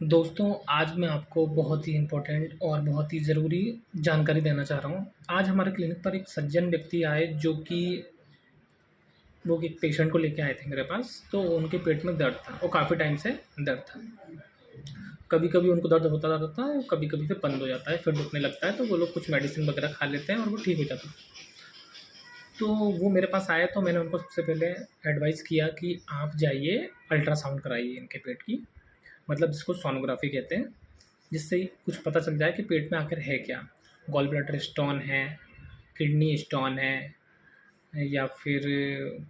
दोस्तों, आज मैं आपको बहुत ही इम्पोर्टेंट और बहुत ही ज़रूरी जानकारी देना चाह रहा हूँ। आज हमारे क्लिनिक पर एक सज्जन व्यक्ति आए जो कि वो एक पेशेंट को लेके आए थे मेरे पास। तो उनके पेट में दर्द था और काफ़ी टाइम से दर्द था। कभी-कभी उनको दर्द होता रहता है, कभी-कभी फिर बंद हो जाता है, फिर रुकने लगता है, तो वो लोग कुछ मेडिसिन वगैरह खा लेते हैं और वो ठीक हो जाता है। तो वो मेरे पास आए तो मैंने उनको सबसे पहले एडवाइस किया कि आप जाइए अल्ट्रासाउंड कराइए इनके पेट की, मतलब जिसको सोनोग्राफ़ी कहते हैं। जिससे कुछ पता चल जाए कि पेट में आखिर है क्या। गॉल ब्लैडर स्टोन है, किडनी स्टोन है, या फिर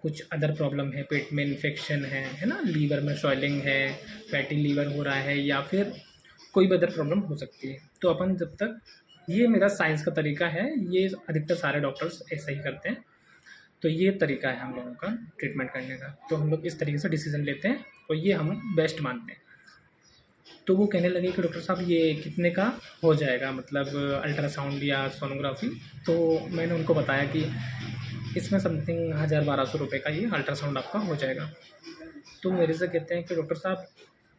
कुछ अदर प्रॉब्लम है, पेट में इन्फेक्शन है ना, लीवर में स्वेलिंग है, फैटी लीवर हो रहा है, या फिर कोई भी अदर प्रॉब्लम हो सकती है। तो अपन जब तक, ये मेरा साइंस का तरीका है, ये अधिकतर सारे डॉक्टर्स ऐसा ही करते हैं। तो ये तरीका है हम लोगों का ट्रीटमेंट करने का। तो हम लोग इस तरीके से डिसीज़न लेते हैं और ये हम बेस्ट मानते हैं। तो वो कहने लगे कि डॉक्टर साहब ये कितने का हो जाएगा, मतलब अल्ट्रासाउंड या सोनोग्राफ़ी। तो मैंने उनको बताया कि इसमें समथिंग 1000-1200 रुपये का ये अल्ट्रासाउंड आपका हो जाएगा। तो मेरे से कहते हैं कि डॉक्टर साहब,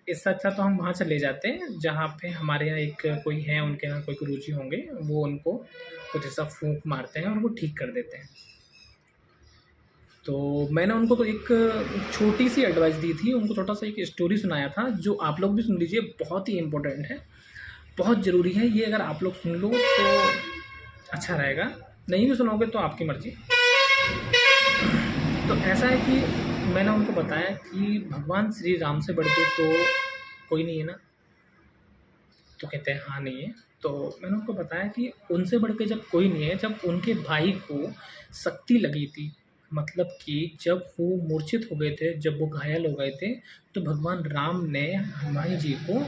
इससे अच्छा तो हम वहाँ चले जाते हैं जहाँ पे हमारे यहाँ एक कोई है, उनके यहाँ कोई गुरुजी होंगे, वो उनको कुछ ऐसा फूंक मारते हैं और वो ठीक कर देते हैं। तो मैंने उनको तो एक छोटी-सी एडवाइस दी थी, उनको छोटा-सा एक स्टोरी सुनाया था, जो आप लोग भी सुन लीजिए, बहुत ही इम्पोर्टेंट है, बहुत ज़रूरी है। ये अगर आप लोग सुन लो तो अच्छा रहेगा, नहीं भी सुनोगे तो आपकी मर्ज़ी। तो ऐसा है कि मैंने उनको बताया कि भगवान श्री राम से बढ़ के तो कोई नहीं है ना? तो कहते हैं हाँ, नहीं है। तो मैंने उनको बताया कि उनसे बढ़ के जब कोई नहीं है, जब उनके भाई को शक्ति लगी थी, मतलब कि जब वो मूर्छित हो गए थे, जब वो घायल हो गए थे, तो भगवान राम ने हनुमान जी को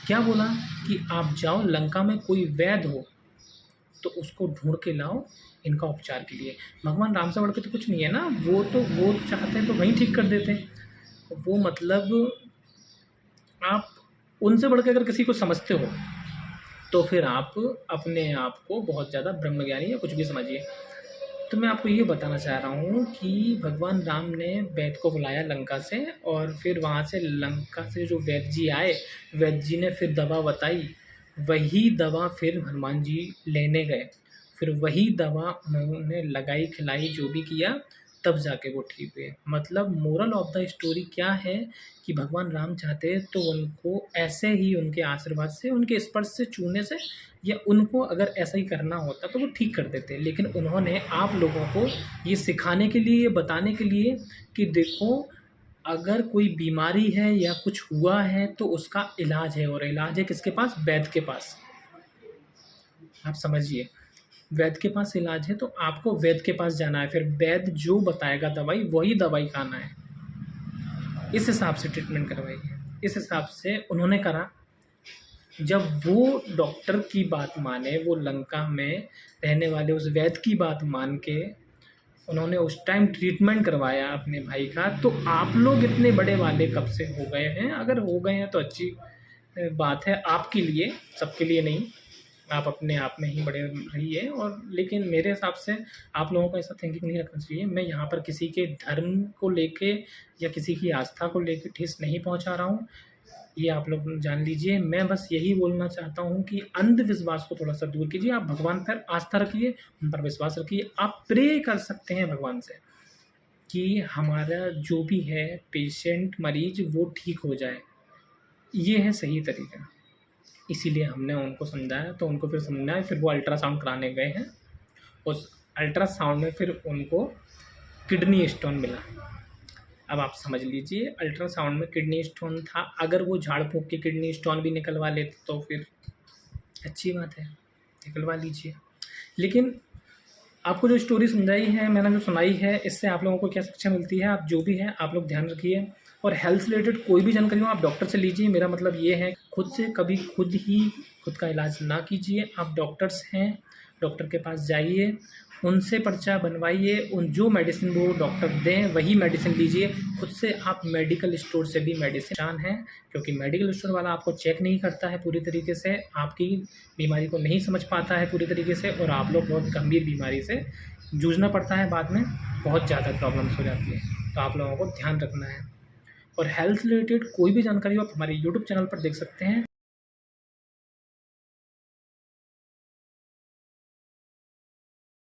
क्या बोला कि आप जाओ, लंका में कोई वैद्य हो तो उसको ढूँढ के लाओ इनका उपचार के लिए। भगवान राम से बढ़ के तो कुछ नहीं है ना, वो चाहते हैं तो वहीं ठीक कर देते हैं। वो मतलब आप उनसे बढ़ के अगर किसी को समझते हो, तो फिर आप अपने आप को बहुत ज़्यादा ब्रह्मज्ञानी या कुछ भी समझिए। तो मैं आपको ये बताना चाह रहा हूँ कि भगवान राम ने वैद्य को बुलाया लंका से, और फिर वहाँ से लंका से जो वैद्य जी आए, वैद्य जी ने फिर दवा बताई, वही दवा फिर हनुमान जी लेने गए, फिर वही दवा उन्होंने लगाई, खिलाई, जो भी किया, तब जाके वो ठीक हुए। मतलब मोरल ऑफ द स्टोरी क्या है कि भगवान राम चाहते तो उनको ऐसे ही, उनके आशीर्वाद से, उनके स्पर्श से, छूने से, या उनको अगर ऐसा ही करना होता तो वो ठीक कर देते। लेकिन उन्होंने आप लोगों को ये सिखाने के लिए, ये बताने के लिए कि देखो, अगर कोई बीमारी है या कुछ हुआ है तो उसका इलाज है, और इलाज है किसके पास? वैद्य के पास। आप समझिए, वैद्य के पास इलाज है तो आपको वैद्य के पास जाना है, फिर वैद्य जो बताएगा दवाई, वही दवाई खाना है। इस हिसाब से ट्रीटमेंट करवाइए। इस हिसाब से उन्होंने करा। जब वो डॉक्टर की बात माने, वो लंका में रहने वाले उस वैद्य की बात मान के उन्होंने उस टाइम ट्रीटमेंट करवाया अपने भाई का, तो आप लोग इतने बड़े वाले कब से हो गए हैं? अगर हो गए हैं तो अच्छी बात है आपके लिए, सबके लिए नहीं। आप अपने आप में ही बड़े रहिए, और लेकिन मेरे हिसाब से आप लोगों को ऐसा थिंकिंग नहीं रखना चाहिए। मैं यहाँ पर किसी के धर्म को लेके या किसी की आस्था को लेके ठेस नहीं पहुँचा रहा हूँ, ये आप लोग जान लीजिए। मैं बस यही बोलना चाहता हूँ कि अंधविश्वास को थोड़ा-सा दूर कीजिए। आप भगवान पर आस्था रखिए, उन पर विश्वास रखिए। आप प्रे कर सकते हैं भगवान से कि हमारा जो भी है पेशेंट, मरीज़, वो ठीक हो जाए। ये है सही तरीका। इसीलिए हमने उनको समझाया, तो उनको फिर समझाया, फिर वो अल्ट्रासाउंड कराने गए हैं। उस अल्ट्रासाउंड में फिर उनको किडनी स्टोन मिला। अब आप समझ लीजिए, अल्ट्रासाउंड में किडनी स्टोन था, अगर वो झाड़-फूँक के किडनी स्टोन भी निकलवा लेते तो फिर अच्छी बात है, निकलवा लीजिए। लेकिन आपको जो स्टोरी समझाई है, मैंने जो सुनाई है, इससे आप लोगों को क्या शिक्षा मिलती है, आप जो भी है आप लोग ध्यान रखिए। और हेल्थ से रिलेटेड कोई भी जानकारी हो आप डॉक्टर से लीजिए। मेरा मतलब ये है, खुद से कभी खुद ही खुद का इलाज ना कीजिए। आप डॉक्टर्स हैं, डॉक्टर के पास जाइए, उनसे पर्चा बनवाइए, उन जो मेडिसिन वो डॉक्टर दें वही मेडिसिन लीजिए। खुद से आप मेडिकल स्टोर से भी मेडिसिन है, क्योंकि मेडिकल स्टोर वाला आपको चेक नहीं करता है पूरी तरीके से, आपकी बीमारी को नहीं समझ पाता है पूरी तरीके से, और आप लोग बहुत गंभीर बीमारी से जूझना पड़ता है, बाद में बहुत ज़्यादा प्रॉब्लम्स हो जाती है। तो आप लोगों को ध्यान रखना है। और हेल्थ रिलेटेड कोई भी जानकारी हो आप हमारे यूट्यूब चैनल पर देख सकते हैं।